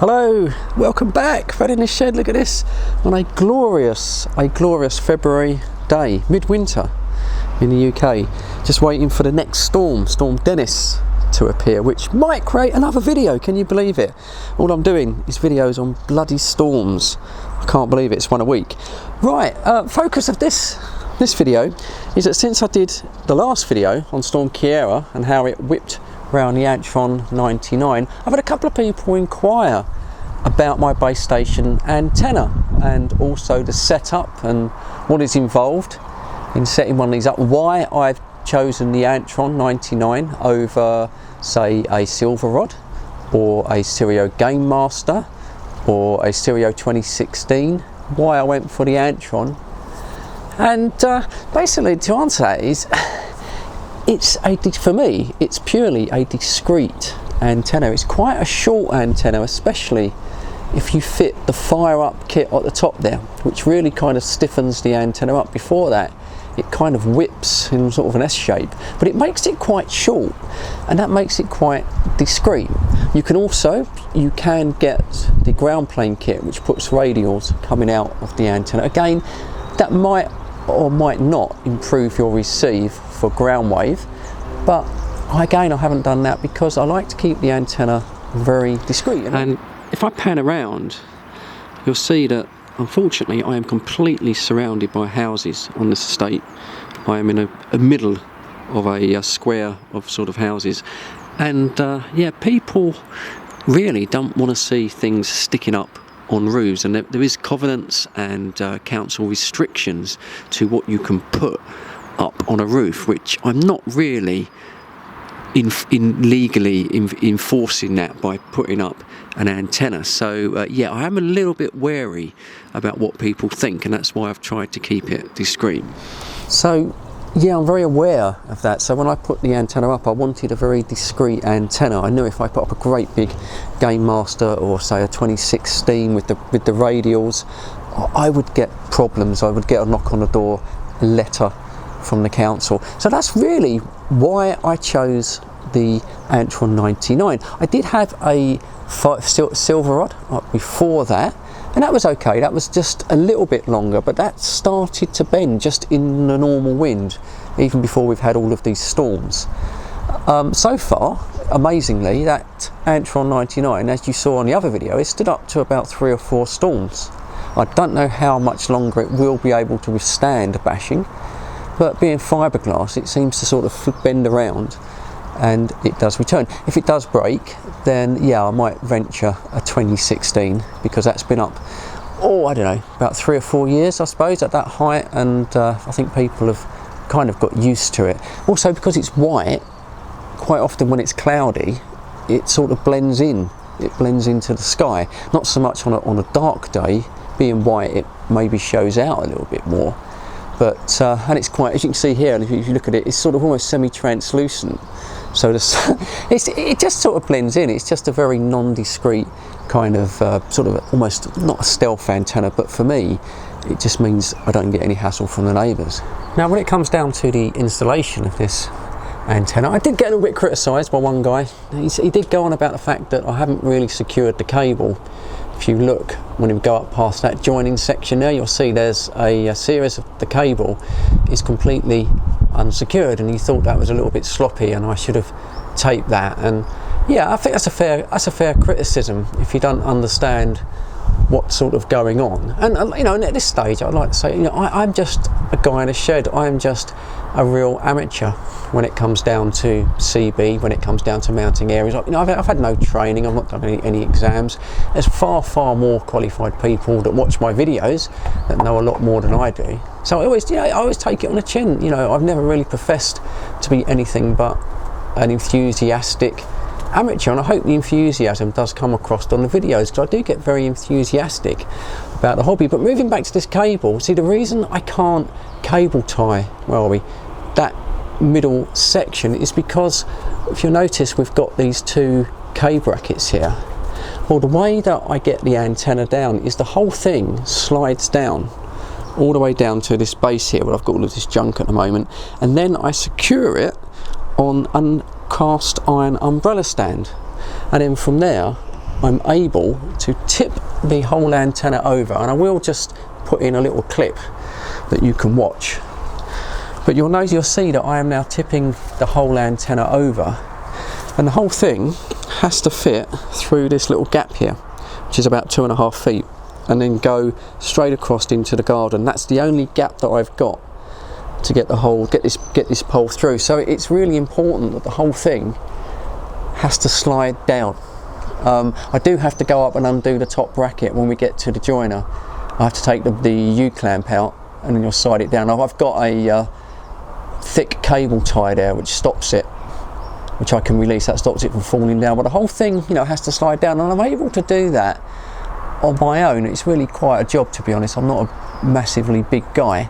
Hello, welcome back. Fred in the shed. Look at this on a glorious February day, midwinter in the UK. Just waiting for the next storm Dennis, to appear, which might create another video. Can you believe it? All I'm doing is videos on bloody storms. I can't believe it. It's one a week. Right. Focus of this video is that since I did the last video on Storm Kiera and how it whipped around the Antron 99, I've had a couple of people inquire about my base station antenna and also the setup and what is involved in setting one of these up, why I've chosen the Antron 99 over, say, a Silver Rod or a Stereo Game Master or a Stereo 2016, why I went for the Antron. And basically, to answer that is, for me, it's purely a discrete antenna. It's quite a short antenna, especially if you fit the fire up kit at the top there, which really kind of stiffens the antenna up. Before that, it kind of whips in sort of an S shape, but it makes it quite short, and that makes it quite discreet. You can get the ground plane kit, which puts radials coming out of the antenna. Again, that might or might not improve your receive for ground wave, but again, I haven't done that because I like to keep the antenna very discreet. And if I pan around, you'll see that unfortunately I am completely surrounded by houses on this estate. I am in a middle of a square of sort of houses, and people really don't want to see things sticking up on roofs, and there is covenants and council restrictions to what you can put up on a roof, which I'm not really legally enforcing that by putting up an antenna. So I am a little bit wary about what people think, and that's why I've tried to keep it discreet. So yeah, I'm very aware of that. So when I put the antenna up, I wanted a very discreet antenna. I knew if I put up a great big Game Master or say a 2016 with the radials, I would get problems. I would get a knock on the door, a letter from the council. So that's really why I chose the Antron 99. I did have a Silver Rod before that, and that was okay. That was just a little bit longer, but that started to bend just in the normal wind, even before we've had all of these storms. So far, amazingly, that Antron 99, as you saw on the other video, it stood up to about 3 or 4 storms. I don't know how much longer it will be able to withstand a bashing, but being fiberglass, it seems to sort of bend around and it does return. If it does break, then yeah, I might venture a 2016, because that's been up, I don't know, about 3 or 4 years, I suppose, at that height, and I think people have kind of got used to it. Also, because it's white, quite often when it's cloudy, it sort of blends in. It blends into the sky. Not so much on a dark day. Being white, it maybe shows out a little bit more. But and it's quite, as you can see here, and if you look at it, it's sort of almost semi-translucent. So it just sort of blends in. It's just a very non-discreet kind of sort of almost not a stealth antenna, but for me, it just means I don't get any hassle from the neighbours. Now, when it comes down to the installation of this antenna, I did get a little bit criticised by one guy. He did go on about the fact that I haven't really secured the cable. If you look, when you go up past that joining section there, you'll see there's a series of the cable is completely unsecured, and he thought that was a little bit sloppy and I should have taped that. And yeah, I think that's a fair criticism if you don't understand what's sort of going on. And and at this stage, I'd like to say, I'm just a guy in a shed. I'm just a real amateur when it comes down to CB, when it comes down to mounting areas. I've had no training. I've not done any exams. There's far more qualified people that watch my videos that know a lot more than I do. So I always take it on the chin. I've never really professed to be anything but an enthusiastic amateur, and I hope the enthusiasm does come across on the videos, because I do get very enthusiastic about the hobby. But moving back to this cable, see, the reason I can't cable tie that middle section is because, if you'll notice, we've got these 2 K brackets here. Well, the way that I get the antenna down is the whole thing slides down all the way down to this base here, where I've got all of this junk at the moment, and then I secure it on a cast iron umbrella stand, and then from there I'm able to tip the whole antenna over, and I will just put in a little clip that you can watch. But you'll see that I am now tipping the whole antenna over, and the whole thing has to fit through this little gap here, which is about 2.5 feet, and then go straight across into the garden. That's the only gap that I've got to get this pole through. So it's really important that the whole thing has to slide down. I do have to go up and undo the top bracket when we get to the joiner. I have to take the U-clamp out, and then you'll slide it down. I've got a thick cable tie there which stops it, which I can release. That stops it from falling down, but the whole thing has to slide down, and I'm able to do that on my own. It's really quite a job, to be honest. I'm not a massively big guy,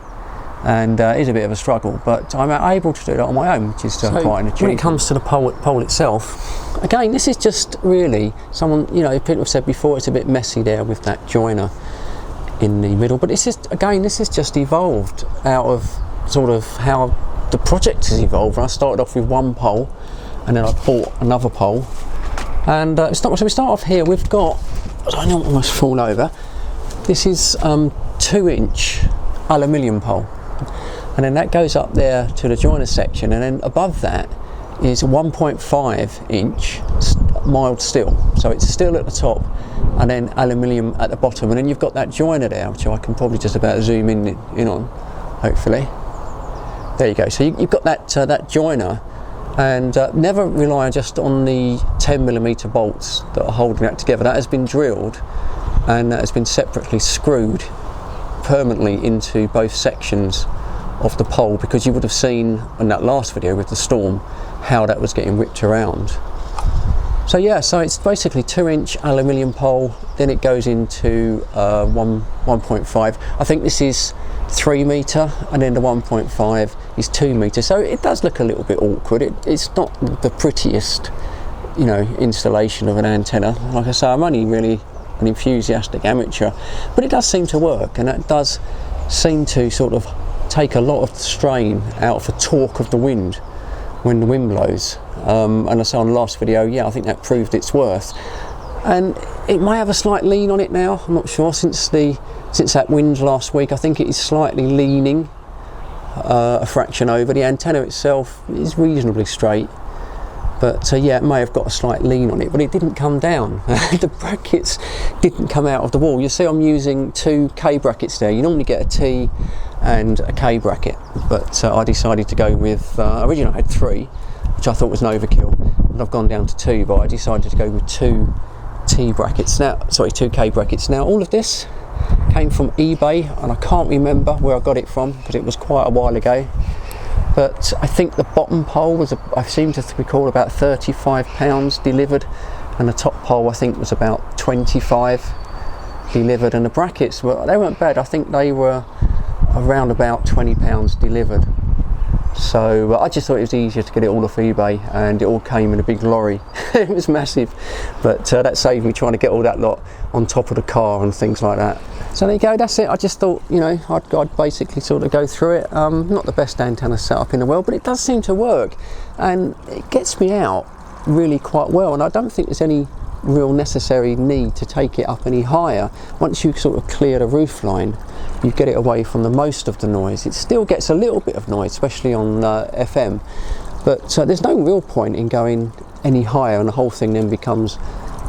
and it is a bit of a struggle, but I'm able to do that on my own, which is quite an achievement. When it comes to the pole itself, again, this is just really people have said before, it's a bit messy there with that joiner in the middle, but this is just evolved out of sort of how the project has evolved. I started off with one pole, and then I bought another pole, and so we start off here. We've got, I don't almost fall over, this is 2-inch aluminium pole, and then that goes up there to the joiner section, and then above that is 1.5 inch mild steel, so it's steel at the top and then aluminium at the bottom, and then you've got that joiner there, which I can probably just about zoom in on, hopefully. There you go. So you've got that joiner, and never rely just on the 10mm bolts that are holding that together. That has been drilled, and that has been separately screwed permanently into both sections of the pole, because you would have seen in that last video with the storm how that was getting whipped around. So it's basically 2-inch aluminium pole, then it goes into 1.5. I think this is 3 metre, and then the 1.5 is 2 metre. So it does look a little bit awkward. It's not the prettiest, installation of an antenna. Like I say, I'm only really an enthusiastic amateur, but it does seem to work, and it does seem to sort of take a lot of the strain out of the torque of the wind when the wind blows. And I saw on the last video, I think that proved its worth. And it may have a slight lean on it now. I'm not sure, since that wind last week. I think it is slightly leaning a fraction over. The antenna itself is reasonably straight, but it may have got a slight lean on it, but it didn't come down. The brackets didn't come out of the wall. You see I'm using 2 K brackets there. You normally get a T and a K bracket, but I decided to go with, originally I had 3, which I thought was an overkill, and I've gone down to 2, but I decided to go with 2 T brackets now, 2 K brackets. Now all of this came from eBay, and I can't remember where I got it from because it was quite a while ago, but I think the bottom pole was, I seem to recall, about £35 delivered, and the top pole I think was about 25 delivered, and the brackets they weren't bad. I think they were around about £20 delivered. So I just thought it was easier to get it all off eBay, and it all came in a big lorry. It was massive, but that saved me trying to get all that lot on top of the car and things like that. So there you go, that's it. I just thought, I'd basically sort of go through it. Not the best antenna setup in the world, but it does seem to work, and it gets me out really quite well, and I don't think there's any real necessary need to take it up any higher. Once you sort of clear the roof line, you get it away from the most of the noise. It still gets a little bit of noise, especially on FM, but there's no real point in going any higher, and the whole thing then becomes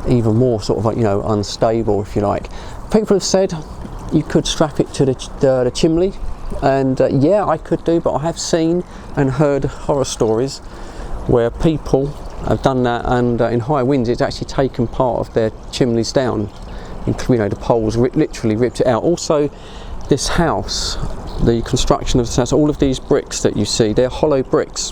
even more sort of unstable, if you like. People have said you could strap it to the chimney, and I could do, but I have seen and heard horror stories where people have done that, and in high winds it's actually taken part of their chimneys down. The poles literally ripped it out. Also, this house, the construction of this house, all of these bricks that you see, they're hollow bricks.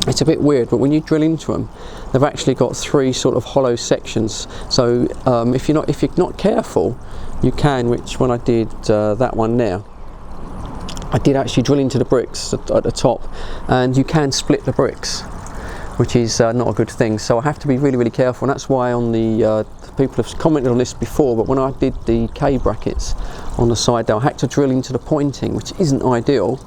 It's a bit weird, but when you drill into them, they've actually got 3 sort of hollow sections. So if you're not careful, you can, which when I did that one there, I did actually drill into the bricks at the top, and you can split the bricks, which is not a good thing. So I have to be really, really careful, and that's why on the people have commented on this before, but when I did the K brackets on the side there, I had to drill into the pointing, which isn't ideal,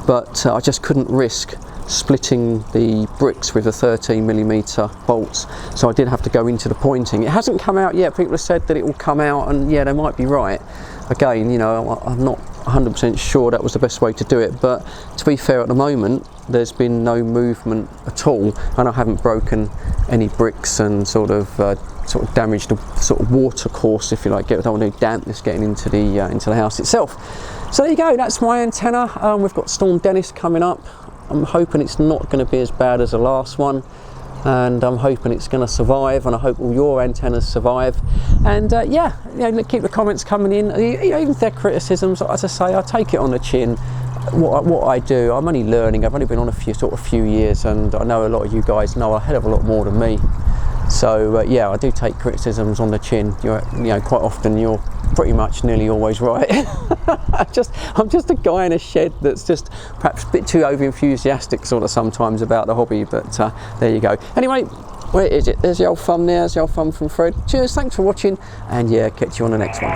but I just couldn't risk splitting the bricks with the 13mm bolts, so I did have to go into the pointing. It hasn't come out yet. People have said that it will come out, and yeah, they might be right. Again, you know, I'm not 100% sure that was the best way to do it, but to be fair, at the moment there's been no movement at all, and I haven't broken any bricks and sort of damaged the sort of water course, if you like. I don't want any dampness getting into the house itself. So there you go, that's my antenna. We've got Storm Dennis coming up. I'm hoping it's not going to be as bad as the last one, and I'm hoping it's going to survive, and I hope all your antennas survive. And yeah, you know, keep the comments coming in. You know, even if they're criticisms, as I say, I take it on the chin. What I do, I'm only learning. I've only been on a few years, and I know a lot of you guys know a hell of a lot more than me. So yeah, I do take criticisms on the chin. You know, quite often you're pretty much nearly always right. I'm just a guy in a shed that's just perhaps a bit too over enthusiastic sort of sometimes about the hobby, but there you go. Anyway, where is it? There's the old thumb there, there's the old thumb from Fred. Cheers, thanks for watching, and yeah, catch you on the next one.